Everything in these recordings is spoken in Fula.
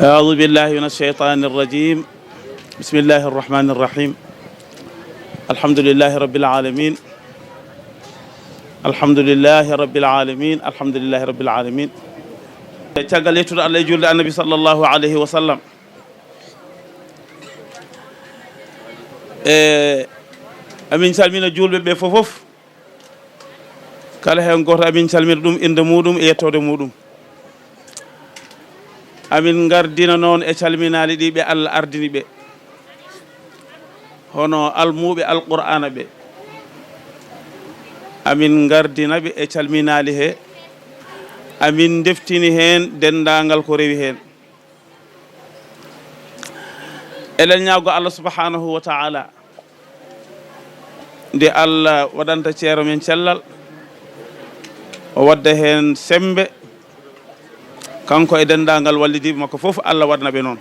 أعوذ بالله من الشيطان الرجيم بسم الله الرحمن الرحيم الحمد لله رب العالمين الحمد لله رب العالمين الحمد لله رب العالمين caggal yettude Allah e julde annabi sallallahu alayhi wa sallam amin calmina julɓe ɓe fof kala hen goto amin calmina ɗum inde muɗum e yettode muɗum amin gardina noon e calminali ɗi ɓe Allah ardini ɓe hono almuɓe alqur'ana ɓe amin gardina ɓe e calminali he amin deftini hen dendagal ko rewi hen eɗen ñaago Allah subhanahu wa ta'ala nde Allah waɗanta ceero men cellal o wadda hen sembe kanko e dendagal wallidiɓe makko fof Allah waɗana ɓe noon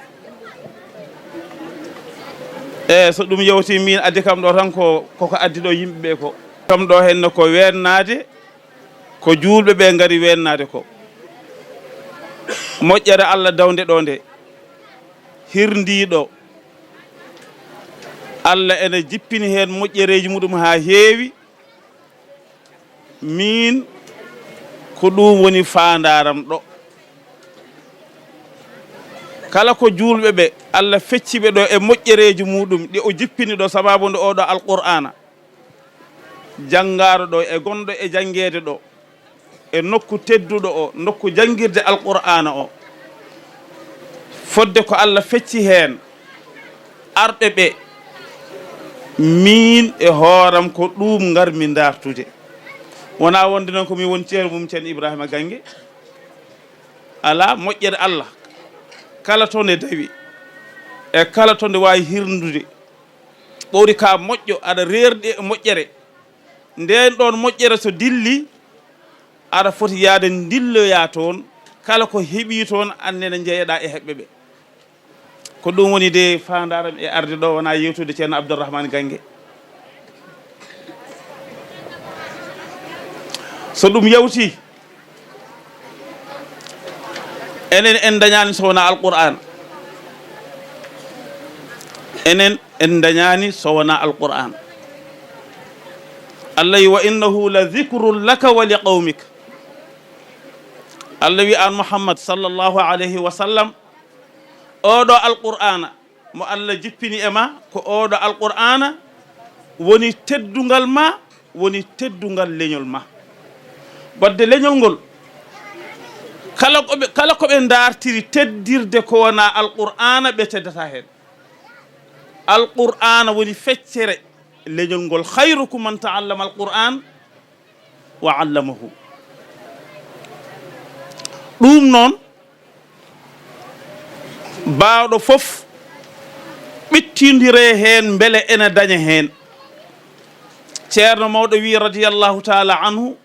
so ɗum yewti min addi kam ɗo tan koko addi ɗo yimɓeɓe ko kam ɗo henno ko wennade ko julɓe ɓe gari wennade ko moƴƴere Allah dawde ɗo nde hirdiɗo Allah ene jippini hen moƴƴereji muɗum ha heewi min ko ɗum woni fandaram ɗo kala ko julɓe ɓe Allah fecciɓe ɗo e moƴƴereji muɗum ɗi o jippini ɗo sababu nde oɗo alqur'ana janggaɗo ɗo e gonɗo e janggede ɗo e nokku tedduɗo o nokku jangguirde alqur'ana o fodde ko Allah fecci hen arɓe ɓe min e hooram ko ɗum garmi dartude wona wonde noon komi woni ceerno mum ceerno Ibrahima Gangue ala moƴƴere Allah kala to nde dawi e kala to nde wawi hirnude ɓowri ka moƴƴo aɗa rerɗi e moƴƴere nden ɗon moƴƴere so dilli aɗa foti yaade dilloya toon kala ko heeɓi toon annene jeeyeɗa e heɓɓe ɓe ko ɗum woni de fandaram e arde ɗo wona yewtude ceerno Abdourahmane Gangue so ɗum yawti enen en dañani so wona alqur'an enen en dañani so wona alqur'an Allah wi wa innahu la dhikrun laka wa liqawmik Allah wi an Muhammad sallallahu alayhi wa sallam oɗo alqur'ana mo Allah jippini e ma ko oɗo alqur'ana woni teddugal ma woni teddugal leñol ma wadde leñol ngol kala ko ɓe dartiri teddirde ko wona alqur'ana ɓe teddata hen alqur'ana woni feccere leñol ngol khayrukum man ta'allama alqur'an wa 'allamahu ɗum noon bawɗo fof ɓittidire hen beele ene daña hen ceerno mawɗo wi radiyallahu ta'ala anhu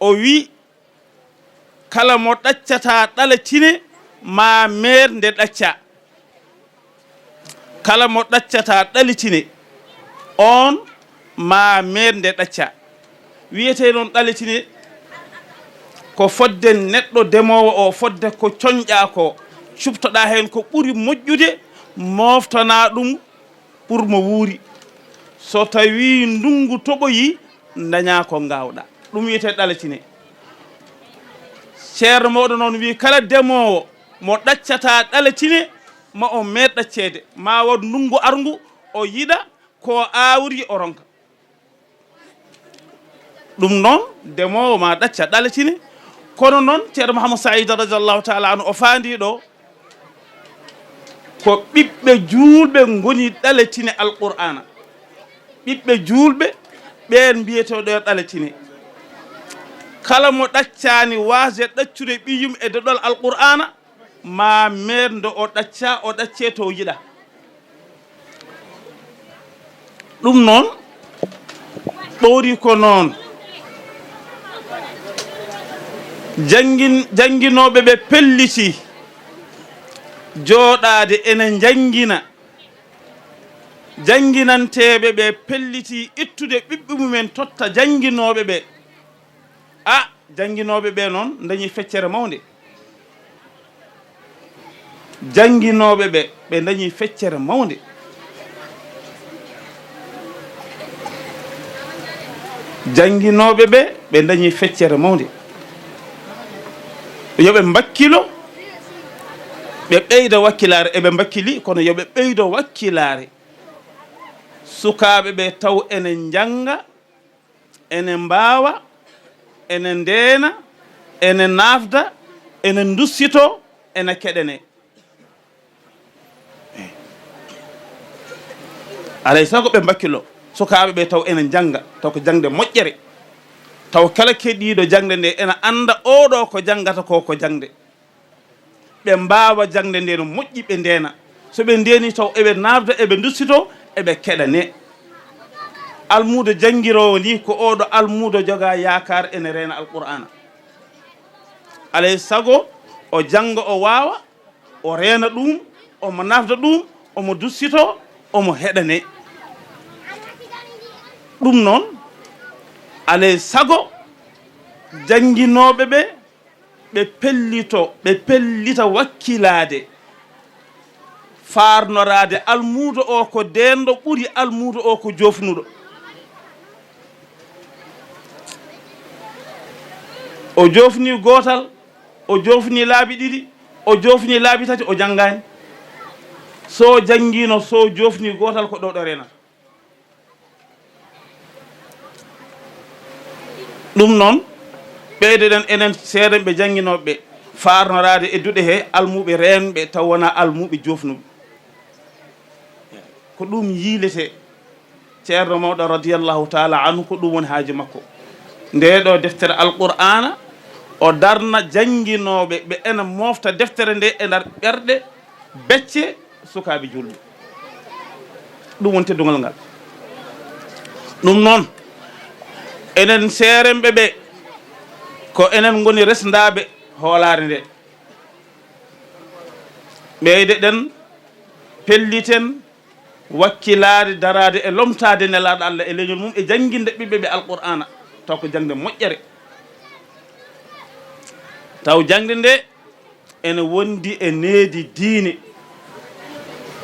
o wi kala mo ɗaccata ɗalatine ma mer nde ɗacca kala mo ɗaccata ɗalitine on ma mer nde ɗacca wiyete noon ɗalitine ko fodde neɗɗo demowo o fodde ko coñƴa ko cubtoɗa hen ko ɓuri moƴƴude moftana ɗum pour mo wuuri so tawi ndungu toɓoyi daña ko gawɗa ɗum wiyete ɗalatine ceerno mawɗo noon wi kala demowo mo ɗaccata ɗalatine ma o meeɗ ɗaccede ma wad ndungu arngu o yiɗa ko awri o ronka ɗum noon demowo ma ɗacca ɗalatine kono noon ceerno Mouhamadou Saïd radiallahu ta'ala anhu o faandi ɗo ko ɓiɓɓe julɓe goni ɗalatine alqur'ana ɓiɓɓe julɓe ɓen mbiyeteɗo ɗalatine kala mo ɗaccani wasde ɗaccude ɓiyum e deɗol alqur'ana ma merde o ɗacce to yiɗa ɗum noon ɓowri ko noon janguinoɓe ɓe pelliti jooɗade ene jangguina janguinanteɓe ɓe pelliti ittude ɓiɓɓe mumen totta janguinoɓe ɓe janguinoɓe ɓe noon dañi feccere mawde janginoɓe ɓe dañi feccere mawde janginoɓe ɓe dañi feccere mawde yoɓe bakkilo ɓe ɓeyda wakkilare eɓe bakkili kono yoɓe ɓeydo wakkilare sukaɓe ɓe taw ene janga ene mbawa ene ndeena ene nafda ene dussito ene keɗene alay sago ɓe bakkilo sukaɓe ɓe taw ene janga taw ko jangde moƴƴere taw kala keɗiɗo jangde nde ene anda oɗo ko jangata ko jangde ɓe mbawa jangde nde no moƴƴi ɓe ndeena so ɓe ndeni taw eɓe nafda eɓe dussito eɓe keɗane almudo jangirowo ni ko oɗo almudo joga yakar ene reena alqur'ana alay sago o janga o wawa o reena ɗum omo nafda ɗum omo dussito omo heɗane ɗum noon alay sago janginoɓe ɓe pellita wakkilade farnorade almudo o ko denɗo ɓuuri almudo o ko jofnuɗo o jofni gotal o jofni laabi ɗiɗi o jofni laabi tati o jangani so jangino so jofni gotal ko ɗo renata ɗum noon ɓeydeɗen enen seeɗen ɓe janginoɓe farnorade e duɗe he almuɓe renɓe taw wona almuɓe jofnuɓe ko ɗum yiilete ceerno mawɗo radiyallahu taala anhu ko ɗum woni haaji makko ndeɗo deftere alqur'ana o darna janginoɓe ɓe ena mofta deftere nde e nder ɓerɗe becce sukaɓe julɓe ɗum woni teddugal ngal ɗum noon enen seeremɓe ɓe ko enen goni resdaɓe hoolare nde ɓeyde ɗen pelliten wakkilade darade e lomtade nelaɗo Allah e leñol mum e jangguinde ɓiɓɓe ɓe alqur'ana taw ko jangde moƴƴere taw jangde nde ene wondi e needi diine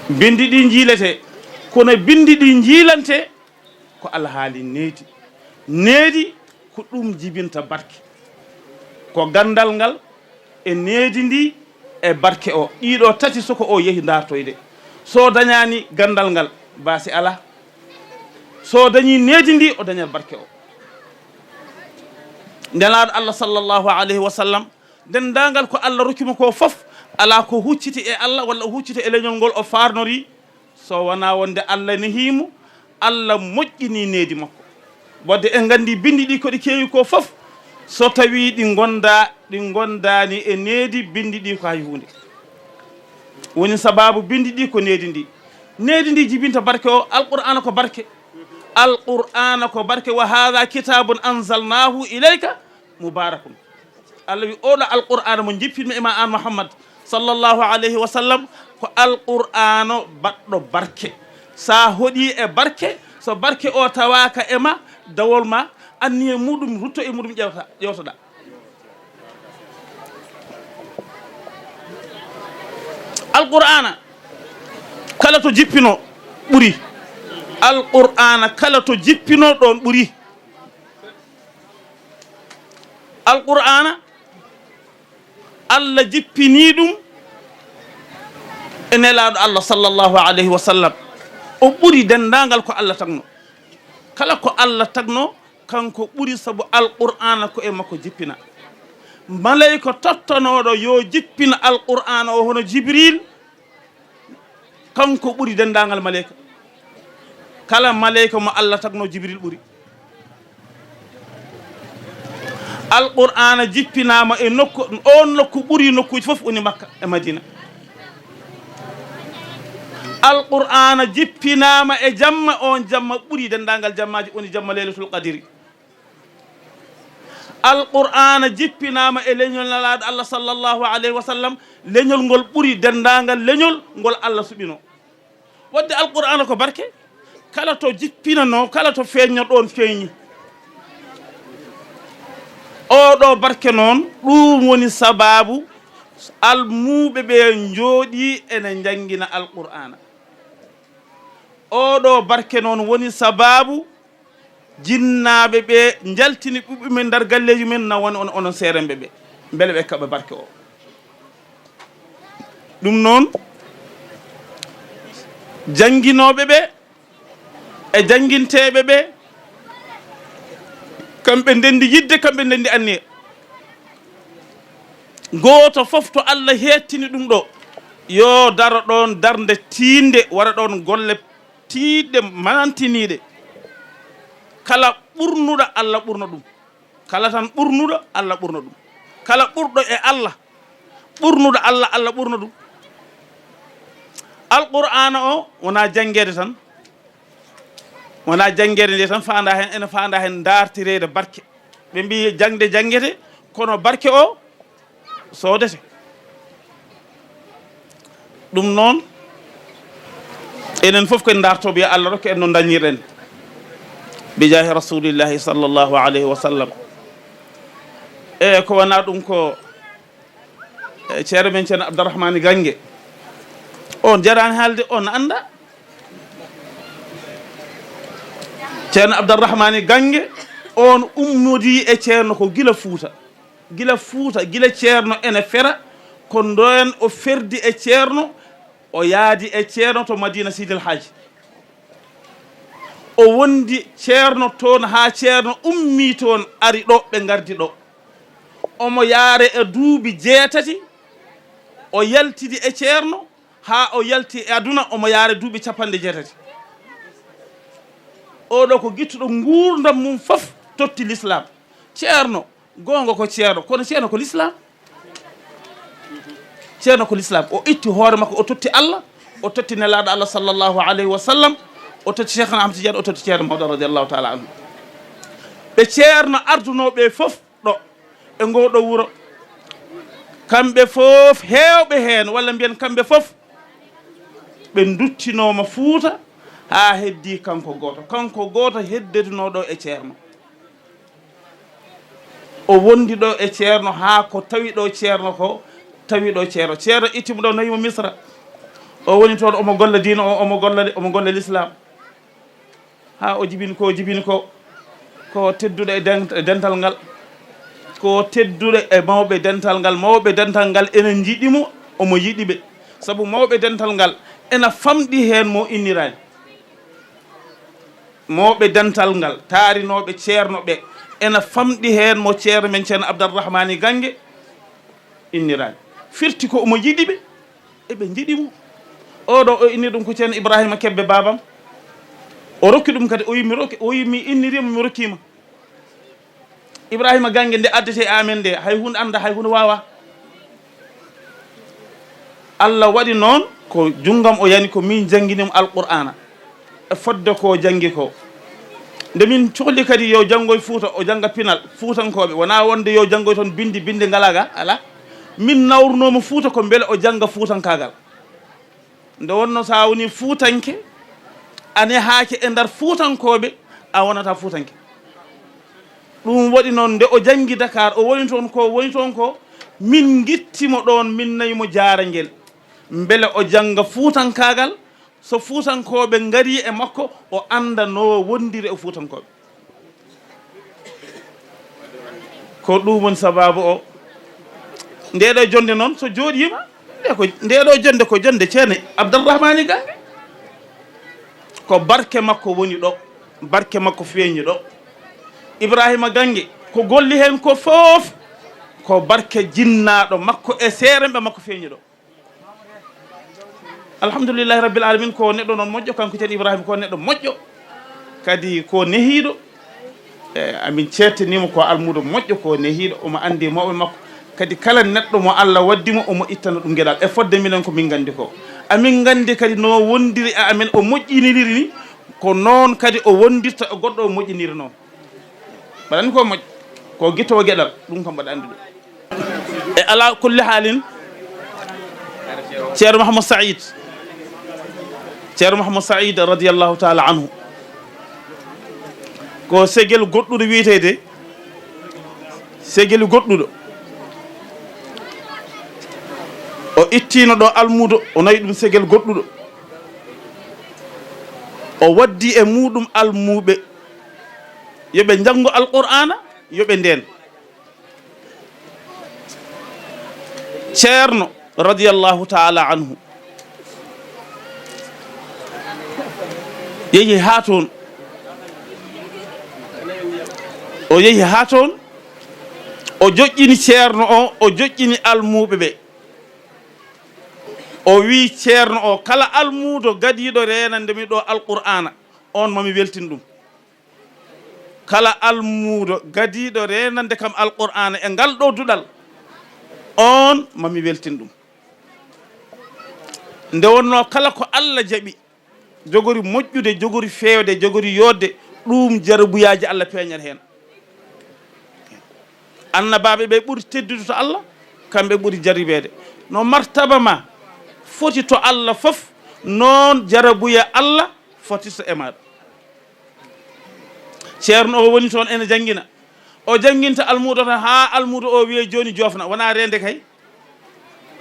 bindi ɗi jiilete kono bindi ɗi jiilante ko Allah haali needi ko ɗum jibinta barke ko gandal ngal e needi ndi e barke o ɗiɗo tati soko o yehi dartoyde so dañani gandal ngal baasi ala so dañi needi ndi o dañat barke o nelaɗo Allah sallllahu alayhi wa sallam dendagal ko Allah rokkimo ko fof ala ko hucciti e Allah walla hucciti e leñol ngol o farnori so wona wonde Allah nehimo Allah moƴƴini needi makko wadde en gandi bindi ɗi koɗi keewi ko fof so tawi ɗi gondani e needi bindi ɗi ko hay hunde woni sababu bindi ɗi ko needi ndi jibinta barke o alqur'ana ko barke wa hadha kitabun anzalnahu ilayka mubarakun Allah wi oɗo alqur'ana mo jippinmi e ma an Muhammad sallllahu alayhi wa sallam ko alqur'ano baɗɗo barke sa hoɗi e barke so barke o tawaka e ma dawol ma anniye muɗum rutto e muɗum ƴewtoɗa alqur'ana kala to jippino ɓuuri alqur'ana kala to jippino ɗon ɓuuri alqur'ana Allah jippini ɗum e nelaɗo Allah sallllahu alayhi wa sallam o ɓuuri dendagal ko Allah tagno kala ko Allah tagno kanko ɓuuri saabu alqur'ana ko e makko jippina malayika tottonoɗo yo jippina alqur'ana o hono Jibril kanko ɓuuri dendagal malayika kala malayika mo Allah tagno Jibril ɓuuri alqur'ana jippinama e nokku on nokku ɓuuri nokkuji fof woni Makka e Madina alqur'ana jippinama e jamma on jamma ɓuuri dendagal jammaji woni jamma laylatul qadiri alqur'ana jippinama e leñol nelaɗo Allah sallllahu alayhi wa sallam leñol ngol ɓuuri dendagal leñol ngol Allah suɓino wadde alqur'ana ko barke kala to jippinano kala to feeñno ɗon feeñi oɗo barke noon ɗum woni sababu almuɓe ɓe jooɗi ene jangina alqur'ana oɗo barke noon woni sababu jinnaɓe ɓe jaltini ɓuɓɓe men dar galleji men na woni onon seeremɓe ɓe beele ɓe kaɓa barke o ɗum noon janguinoɓe ɓe e janguinteɓe ɓe kamɓe ndendi yidde kamɓe ndendi anniya goto fof to Allah hettini ɗum ɗo yo daro ɗon darde tinde waɗa ɗon golle tiiɗɗe mantiniɗe kala ɓurnuɗo Allah ɓurno ɗum kala tan ɓurnuɗo Allah ɓurno ɗum kala ɓurɗo e Allah ɓurnuɗo Allah Allah ɓurno ɗum alqur'ana o wona janguede tan wona janguede nde tan fanda hen ene fanda hen dartirede barke ɓe mbi jangde janguete kono barke o sodete ɗum noon enen fof koye dartoɓe yo Allah rokke en no dañirɗen bijahi rasulillahi sallllahu alayhi wa sallam e ko wona ɗum ko ceero men ceerno Abdourahmane Gangue on jarani haalde on anda ceerno Abdourahmane Gangue on ummodi e ceerno ko gila Fuuta gila ceerno ene fera ko nden o ferdi e ceerno o yaadi e ceerno to Madina Sidil Hadji o wondi ceerno toon ha ceerno ummi toon ari ɗo ɓe gardi ɗo omo yaare e duuɓi 6 o yaltidi e ceerno ha o yalti e aduna omo yaare duuɓi 6 oɗo ko guittuɗo gurdam mum fof totti l'islam ceerno gonga ko ceerno kono ceerno ko l'islam ceerno ko l'islam o itti hoore makko o totti Allah o totti nelaɗo Allah sallllahu alayhi wa sallam o totti Cheikh Ahmad Tidiane o totti ceerno Mawdo radiallahu taala anhu ɓe ceerno ardunoɓe fof ɗo e ngoɗo wuro kamɓe fof hewɓe hen walla mbiyen kamɓe fof ɓe duttinoma Fuuta ha heddi kanko goto heddetinoɗo e ceerno o wondi ɗo e ceerno ha ko tawi ɗo ceerno ko tawi ɗo ceerno ittimo ɗo nayimo Misra o woni toon omo golla diina o omo golla l'islam ha o jibini ko tedduɗo e dental ngal ko tedduɗo e mawɓe dental ngal ene jiiɗimo omo yiɗiɓe saabu mawɓe dental ngal ena famɗi hen mo innirani mawɓe dental ngal taarinoɓe ceerno ɓe ena famɗi hen mo ceerno men ceerno Abdourahmane Gangue innirani firti ko omo yiɗiɓe eɓe jiiɗimo oɗo o inni ɗum ko ceerno Ibrahima Kebbe babam o rokki ɗum kadi o wi mi innirima mi rokkima Ibrahima Gangue nde addete amen nde hay hunde anda hay hunde wawa Allah waɗi noon ko junggam o yani ko min jangguinimo alqur'ana e fodde ko janggi ko nde min cohli kadi yo janggoye Fuuta o jangga pinal Fuutankoɓe wona wonde yo janggoye toon binde ngalaga ala min nawrunomo Fuuta ko beele o jangga Fuutankagal nde wonno sa woni Fuutanke ane haake e nder Fuutankoɓe a wonata Fuutanke ɗum waɗi noon nde o janggi Dakar o woni toon ko min gittimo ɗon min nayimo Jarangel beele o jangga Fuutankagal so Fuutankoɓe gari e makko o anda no wondiri e Fuutankoɓe ko ɗum woni sababu o ndeɗo jonde noon so jooɗima ndeɗo jonde ko jonde ceerno Abdourahmane Gangue ko barke makko woni ɗo barke makko feeñi ɗo Ibrahima Gangue ko golli hen ko foof ko barke jinnaɗo makko e seeremɓe makko feeñi ɗo alhamdoulillahi rabbil alamin ko neɗɗo noon moƴƴo kanko ceerno Ibrahima ko neɗɗo moƴƴo kadi ko nehiɗo amin cettanimo ko almudo moƴƴo ko nehiɗo omo andi mawɓe makko kadi kala neɗɗo mo Allah waddimo omo ittana ɗum gueɗal e fodde minen ko min gandi ko amin gandi kadi no wondiri e amen o moƴƴiniri ni ko noon kadi o wondirta e goɗɗo o moƴƴiniri noon mbaɗa andi ko moƴƴo ko guittowo gueɗal ɗum kam mbaɗa andi ɗum e ala kulli halin ceerno Mouhamadou Saïd radiallahu taala anhu ko segel goɗɗuɗo wiyetede segel goɗɗuɗo o ittino ɗo almudo o nayi ɗum segel goɗɗuɗo o waddi e muɗum almuɓe yoɓe janngo alqur'ana yoɓe nden ceerno radiyallahu taala anhu yehi ha toon o yehi ha toon o joƴƴini ceerno o joƴƴini almuɓe ɓe o wi ceerno o kala almudo gadiɗo renande mi ɗo alqur'ana on mami weltin ɗum kala almudo gadiɗo renande kam alqur'ana e ngal ɗo duɗal on mami weltin ɗum nde wonno kala ko Allah jaɓi jogori moƴƴude jogori fewde jogori yodde ɗum jarabuyaji Allah peñat hen annabaɓe ɓe ɓuri teddude to Allah kamɓe ɓuri jaribede no martaba ma foti to Allah fof noon jarabuya Allah foti so e maɗa ceerno o woni toon ene jangguina o jangguinta almudo tan ha almudo o wiye joni jofna wona rende kay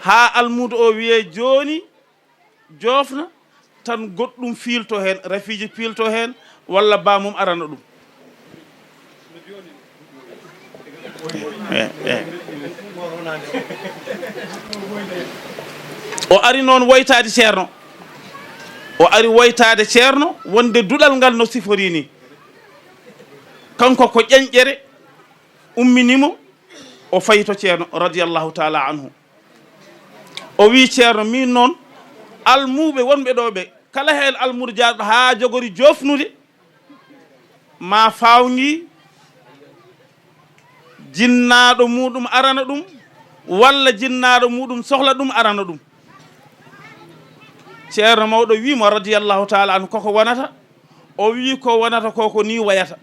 ha almudo o wiye joni jofna tan goɗɗum fiilto hen rafiji piilto hen walla bamum arana ɗum o ari noon woytade ceerno o ari woytade ceerno wonde duɗal ngal no sifori ni kanko ko ƴeñƴere umminimo o fayi to ceerno radiyallahu taala anhu o wi ceerno min noon almuɓe wonɓe ɗo ɓe kala hen almudo jaaɗo ha jogori jofnude ma fawni jinnaɗo muɗum arana ɗum walla jinnaɗo muɗum sohla ɗum arana ɗum ceerno mawɗo wimo radiyallahu taala anhu koko wonata o wi ko wonata koko ni wayata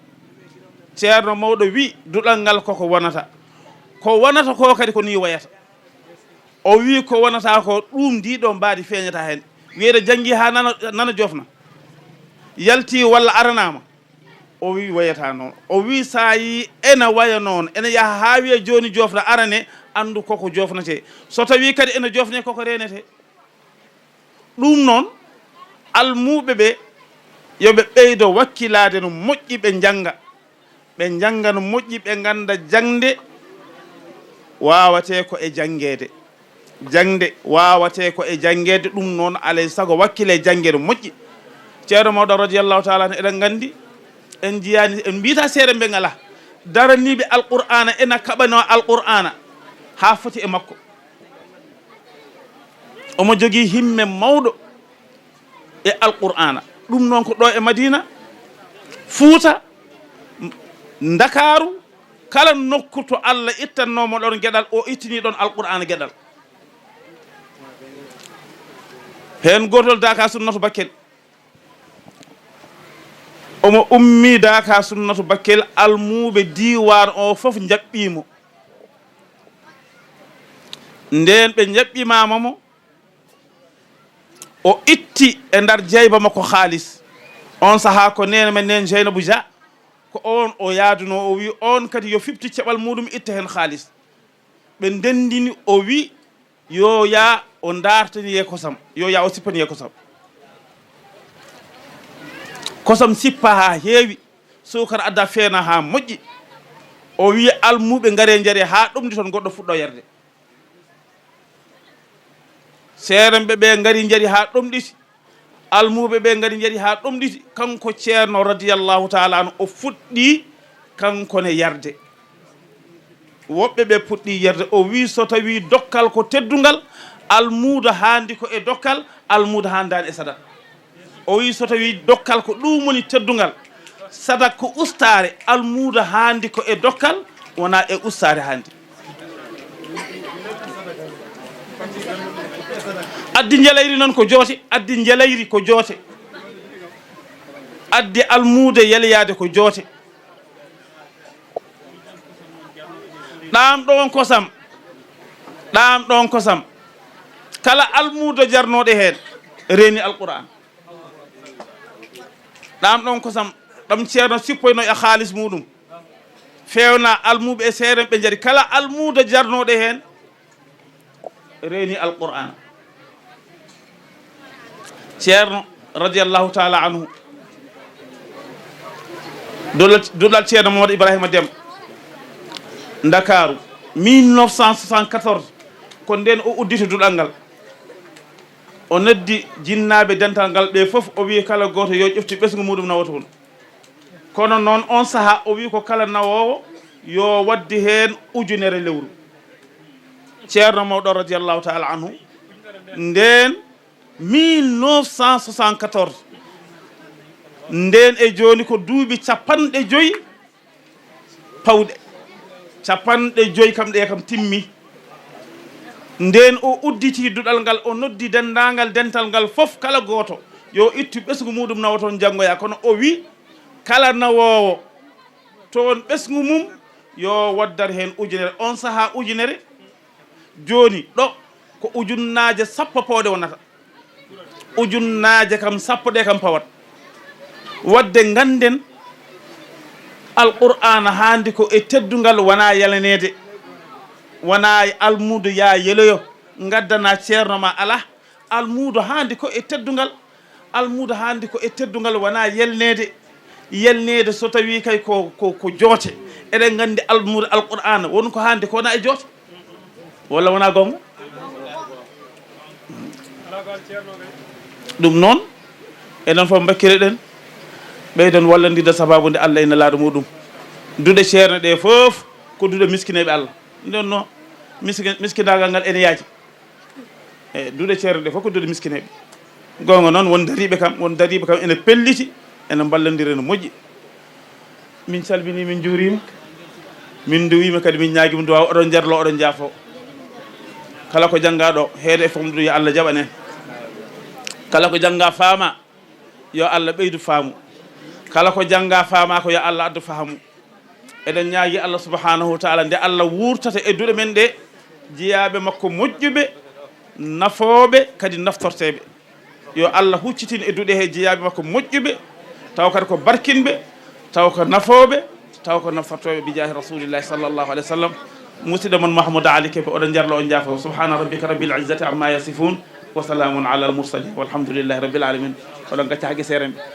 ceerno mawɗo wi duɗal ngal koko wonata ko kadi ko ni wayata o wi ko wonata ko ɗum ndiɗo mbaadi feeñata hen wiyede jangi ha nana jofna yalti walla aranama o wi wayata noon o wi sa yi ene waya noon ene yaha ha wiye joni jofna arane andu koko jofnete so tawi kadi ene jofne koko renete ɗum noon almuɓe ɓe yoɓe ɓeydo wakkilade no moƴƴi ɓe janga no moƴƴi ɓe ganda jangde wawate ko e jangede ɗum noon alay saago wakkile jangede moƴƴi ceerno mawɗo radiyallahu taala an eɗen gandi en jiyani en mbita seere ɓe ngala daraniɓe alqur'ana ena kaɓano alqur'ana ha foti e makko omo jogui himme mawɗo e alqur'ana ɗum noon ko ɗo e Madina Fuuta Ndakaaru kala nokku to Allah ittannomo ɗon gueɗal o ittini ɗon alqur'ana gueɗal hen gotol Daka Sunnatu Bakel omo ummi Daka Sunnatu Bakel almuɓe diwan o foof jaɓɓimo nden ɓe jaɓɓimamamo o itti e ndar jeyba makko haalis on saaha ko nene men nen Jeynabou Dia ko on o yaaduno o wi on kadi yo fifti ceɓal muɗum itta hen haalis ɓe ndendini o wi yo ya o dartani e kosam yo ya o sippani e kosam sippa ha heewi sukara adda feena ha moƴƴi o wi almuɓe gaare jaare ha ɗumdi toon goɗɗo fuɗɗo yerde seeremɓe ɓe gari jaari ha ɗomɗiti almuɓe ɓe gari jaari ha ɗomɗiti kanko ceerno radiyallahu taala an o fuɗɗi kankone yarde woɓɓe ɓe puɗɗi yerde o wi so tawi dokkal ko teddungal almuda handi ko e dokkal almuda handani e sadak o wi so tawi dokkal ko ɗum woni teddungal sadak ko ustare almuda handi ko e dokkal wona e ustare handi addi jelayri noon ko joote addi jelayri ko joote addi almude yeleyade ko joote ɗam ɗon kosam kala almudo jarnoɗe hen reeni alquran ɗam ɗon kosam ɗam ceerno sippoyno e haalis muɗum fewna almuɓe e seeren ɓe jaari kala almudo jarnoɗe hen reeni alqur'ana ceerno radiallahu taala anhu duɗal ceerno mamadou ibrahima Demba Ndakaaru 1974 ko nden o udditi duɗal ngal o noddi jinnaaɓe dental ngal ɓe fof o wi kala gooto yo ƴefti ɓesgu muɗum nawa toon kono noon on sahaa o wi ko kala nawoowo yo waddi heen ujunere lewru ceerno mawɗo radiallahu taala anhu nden 1974 nden e jooni ko duuɓi 50 pawɗe 50 kam ɗe kam timmi nden o udditi duɗal ngal o noddi dendagal dental ngal fof kala gooto yo ittu ɓesgu muɗum nawa toon janngoya kono o wi kala nawoowo toon ɓesgu mum yo waddar heen ujunere on sahaa ujunere jooni ɗo ko ujunnaaje 10 pawɗe wonata ujunnaaje kam 10 ɗe kam pawat wadde ngannden alqur'ana haandi ko e teddungal wona yalaneede wona almuudo ya yeloyo ngaddana ceerno ma ala almuudo haandi ko e teddungal almuudo haandi ko e teddungal wona yelneede so tawi kay ko joote eɗen nganndi almuudo alqur'ana won ko haandi ko wona e joote walla wona gonga ɗum noon enen fof bakkire ɗen ɓeyden wallandide sababude Allah ina laaɗo muɗum duɗe ceerne ɗe fof ko duɗe miskineɓe Allah nden noon miskinagal ngal ene yaaji eyi duɗe ceerne ɗe fof ko duɗe miskineɓe gonga noon won dariɓe kam ene pelliti ene ballodiri no moƴƴi min calmini min juurima min duwima kadi min ñaaguima duwaw oɗon jarlo oɗon jaafo kala ko janggaɗo heede e famɗude yo Allah jaɓanen kala ko jangga faama yo Allah ɓeydu faamu kala ko jangga faama ko yo Allah addu faamu eɗen ñaagui Allah subhanahu wa taala nde Allah wurtata e duɗe men ɗe jeeyaɓe makko moƴƴuɓe nafooɓe kadi naftorteɓe yo Allah huccitin e duɗe he jeeyaɓe makko moƴƴuɓe taw kadi ko barkinɓe taw ko nafooɓe taw ko naftortoɓe bijahi rasulillahi sallllahu alayhi wa sallam musidɗo mon Mahmoud Ali Kebe oɗon jarlo on jaafo subhana rabbika rabbil izzati amma yasifun wa salamun ala al mursalin walhamdulillahi rabbil alamin oɗon gacca hagge seerenɓe